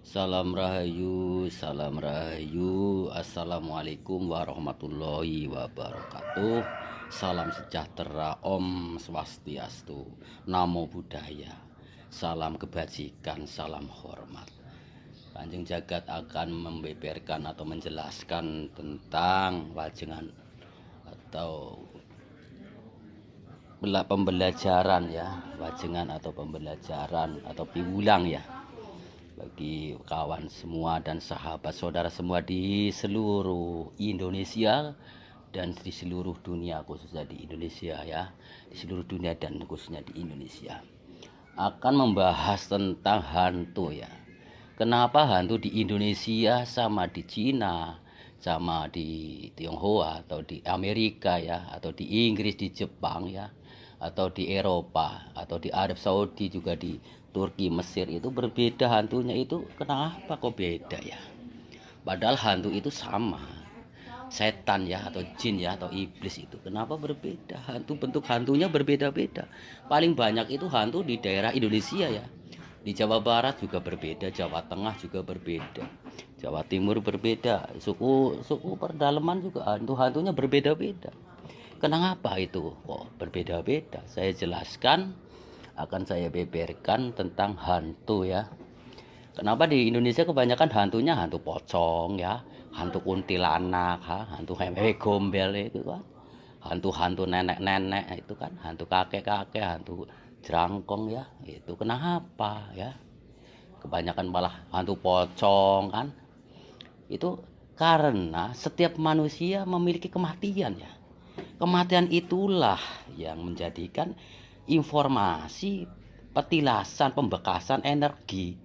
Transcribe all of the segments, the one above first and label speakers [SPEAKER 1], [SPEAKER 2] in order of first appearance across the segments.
[SPEAKER 1] Salam Rahayu, Assalamualaikum warahmatullahi wabarakatuh. Salam sejahtera, Om Swastiastu, Namo Buddhaya. Salam kebajikan, salam hormat. Kanjeng Jagat akan membeberkan atau menjelaskan tentang wajengan atau pembelajaran ya, wajengan atau pembelajaran atau piwulang ya, bagi kawan semua dan sahabat saudara semua di seluruh Indonesia dan di seluruh dunia, khususnya di Indonesia ya, di seluruh dunia dan khususnya di Indonesia, akan membahas tentang hantu ya. Kenapa hantu di Indonesia sama di Cina, sama di Tionghoa atau di Amerika ya, atau di Inggris, di Jepang ya, atau di Eropa, atau di Arab Saudi, juga di Turki, Mesir itu berbeda hantunya itu. Kenapa kok beda ya? Padahal hantu itu sama. Setan ya, atau jin ya, atau iblis itu. Kenapa berbeda? Bentuk hantunya berbeda-beda. Paling banyak itu hantu di daerah Indonesia ya. Di Jawa Barat juga berbeda, Jawa Tengah juga berbeda, Jawa Timur berbeda, suku perdalaman juga hantunya berbeda-beda. Kenapa itu kok berbeda-beda? Saya jelaskan, akan saya beberkan tentang hantu ya. Kenapa di Indonesia kebanyakan hantunya hantu pocong ya, hantu kuntilanak, hantu hewe gombel itu kan, hantu-hantu nenek-nenek itu kan, hantu kakek-kakek, hantu jerangkong ya. Itu kenapa ya? Kebanyakan malah hantu pocong kan. Itu karena setiap manusia memiliki kematian ya. Kematian itulah yang menjadikan informasi petilasan, pembekasan energi.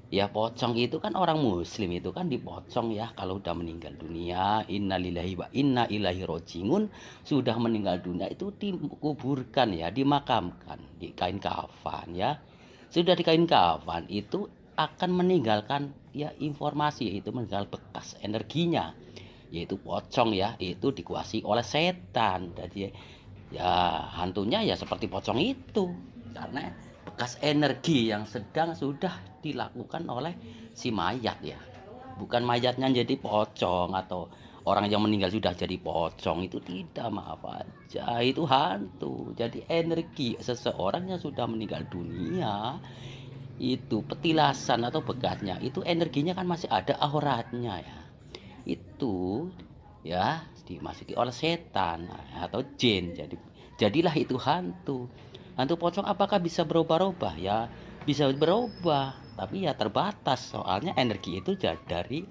[SPEAKER 1] Ya pocong itu kan orang muslim itu kan dipocong ya kalau udah meninggal dunia. Innalillahi wa inna ilaihi rojiun. Sudah meninggal dunia itu dikuburkan ya, dimakamkan di kain kafan ya. Sudah di kain kafan itu akan meninggalkan ya informasi, yaitu meninggal bekas energinya, yaitu pocong ya, itu dikuasai oleh setan. Jadi ya hantunya ya seperti pocong itu, karena bekas energi yang sedang sudah dilakukan oleh si mayat ya. Bukan mayatnya jadi pocong atau orang yang meninggal sudah jadi pocong, itu tidak, maaf aja, itu hantu. Jadi energi seseorang yang sudah meninggal dunia itu petilasan atau bekasnya itu energinya kan masih ada auratnya ya. Itu ya dimasuki oleh setan atau jin. Jadilah itu hantu. Hantu pocong apakah bisa berubah-ubah? Ya bisa berubah, tapi ya terbatas, soalnya energi itu dari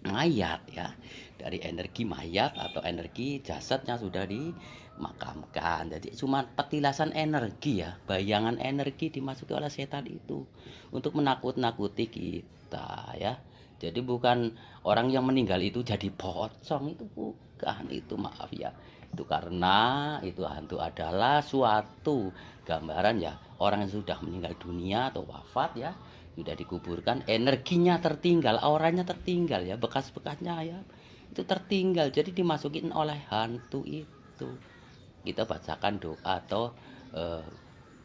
[SPEAKER 1] mayat ya, dari energi mayat atau energi jasad yang sudah dimakamkan. Jadi cuma petilasan energi ya, bayangan energi dimasuki oleh setan itu untuk menakut-nakuti kita ya. Jadi bukan orang yang meninggal itu jadi pocong, itu bukan, itu maaf ya. Itu karena itu hantu adalah suatu gambaran ya, orang yang sudah meninggal dunia atau wafat ya, sudah dikuburkan, energinya tertinggal, auranya tertinggal ya, bekas-bekasnya ya, itu tertinggal, jadi dimasukin oleh hantu itu. Kita bacakan doa atau eh,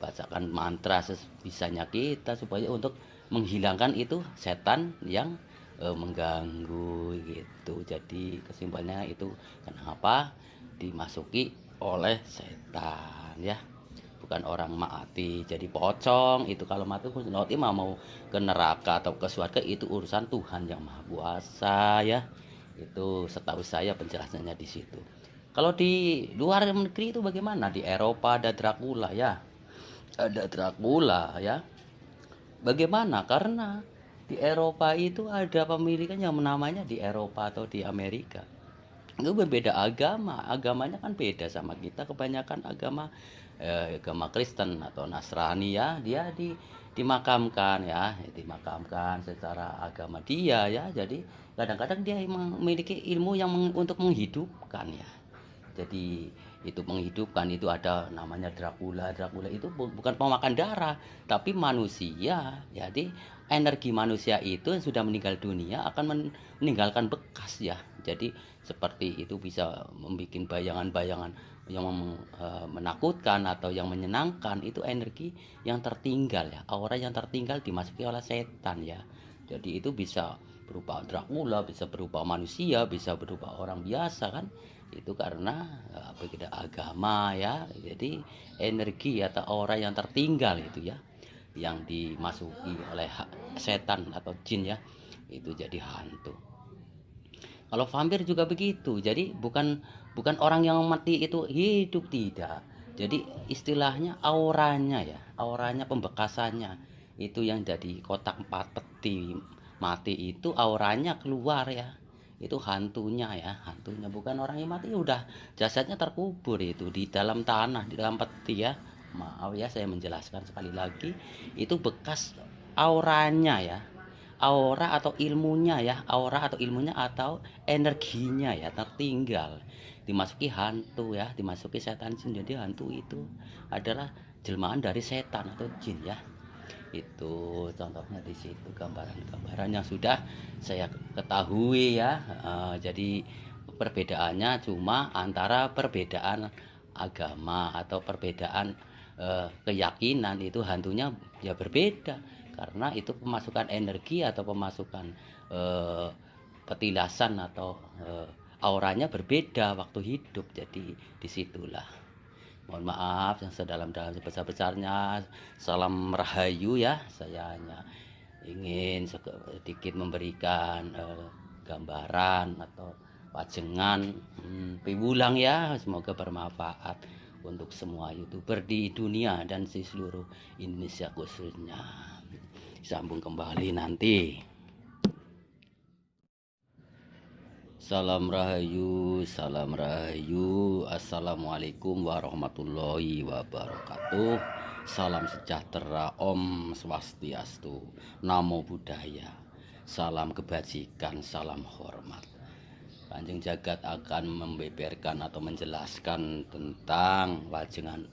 [SPEAKER 1] bacakan mantra sebisanya kita supaya untuk menghilangkan itu setan yang mengganggu gitu. Jadi kesimpulannya itu kenapa dimasuki oleh setan ya, bukan orang mati jadi pocong. Itu kalau mati nanti mau ke neraka atau ke surga itu urusan Tuhan yang Maha Kuasa ya. Itu setahu saya penjelasannya di situ. Kalau di luar negeri itu bagaimana? Di Eropa ada Dracula ya, ada Dracula ya. Bagaimana? Karena di Eropa itu ada pemilikan yang namanya, di Eropa atau di Amerika itu berbeda agama, agamanya kan beda sama kita. Kebanyakan agama Kristen atau Nasrani ya, dia dimakamkan ya, dimakamkan secara agama dia ya. Jadi kadang-kadang dia memiliki ilmu yang untuk menghidupkan ya. Jadi itu menghidupkan, itu ada namanya Dracula. Dracula itu bukan pemakan darah tapi manusia. Jadi energi manusia itu yang sudah meninggal dunia akan meninggalkan bekas ya. Jadi seperti itu bisa membuat bayangan-bayangan yang menakutkan atau yang menyenangkan. Itu energi yang tertinggal ya, aura yang tertinggal dimasuki oleh setan ya. Jadi itu bisa berupa Dracula, bisa berupa manusia, bisa berupa orang biasa kan. Itu karena beda agama ya. Jadi energi atau aura yang tertinggal itu ya, yang dimasuki oleh setan atau jin ya, itu jadi hantu. Kalau vampir juga begitu. Jadi bukan bukan orang yang mati itu hidup, tidak. Jadi istilahnya auranya ya, auranya pembekasannya itu yang jadi kotak empat peti mati itu auranya keluar ya. Itu hantunya ya, hantunya bukan orang yang mati, udah jasadnya terkubur itu di dalam tanah, di dalam peti ya. Maaf ya saya menjelaskan sekali lagi, itu bekas auranya ya, aura atau ilmunya ya, aura atau ilmunya atau energinya ya tertinggal, dimasuki hantu ya, dimasuki setan jin. Jadi hantu itu adalah jelmaan dari setan atau jin ya. Itu contohnya di situ, gambaran-gambaran yang sudah saya ketahui ya. Jadi perbedaannya cuma antara perbedaan agama atau perbedaan keyakinan, itu hantunya ya berbeda karena itu pemasukan energi atau pemasukan eh, petilasan atau auranya berbeda waktu hidup. Jadi disitulah, mohon maaf yang sedalam-dalam sebesar-besarnya. Salam rahayu ya, saya hanya ingin sedikit memberikan gambaran atau wajengan piwulang ya, semoga bermanfaat untuk semua youtuber di dunia dan di seluruh Indonesia khususnya. Sambung kembali nanti. Salam rahayu, salam rahayu. Assalamualaikum warahmatullahi wabarakatuh. Salam sejahtera, Om Swastiastu, Namo Buddhaya. Salam kebajikan, salam hormat. Kanjeng Jagat akan membeberkan atau menjelaskan tentang wajengan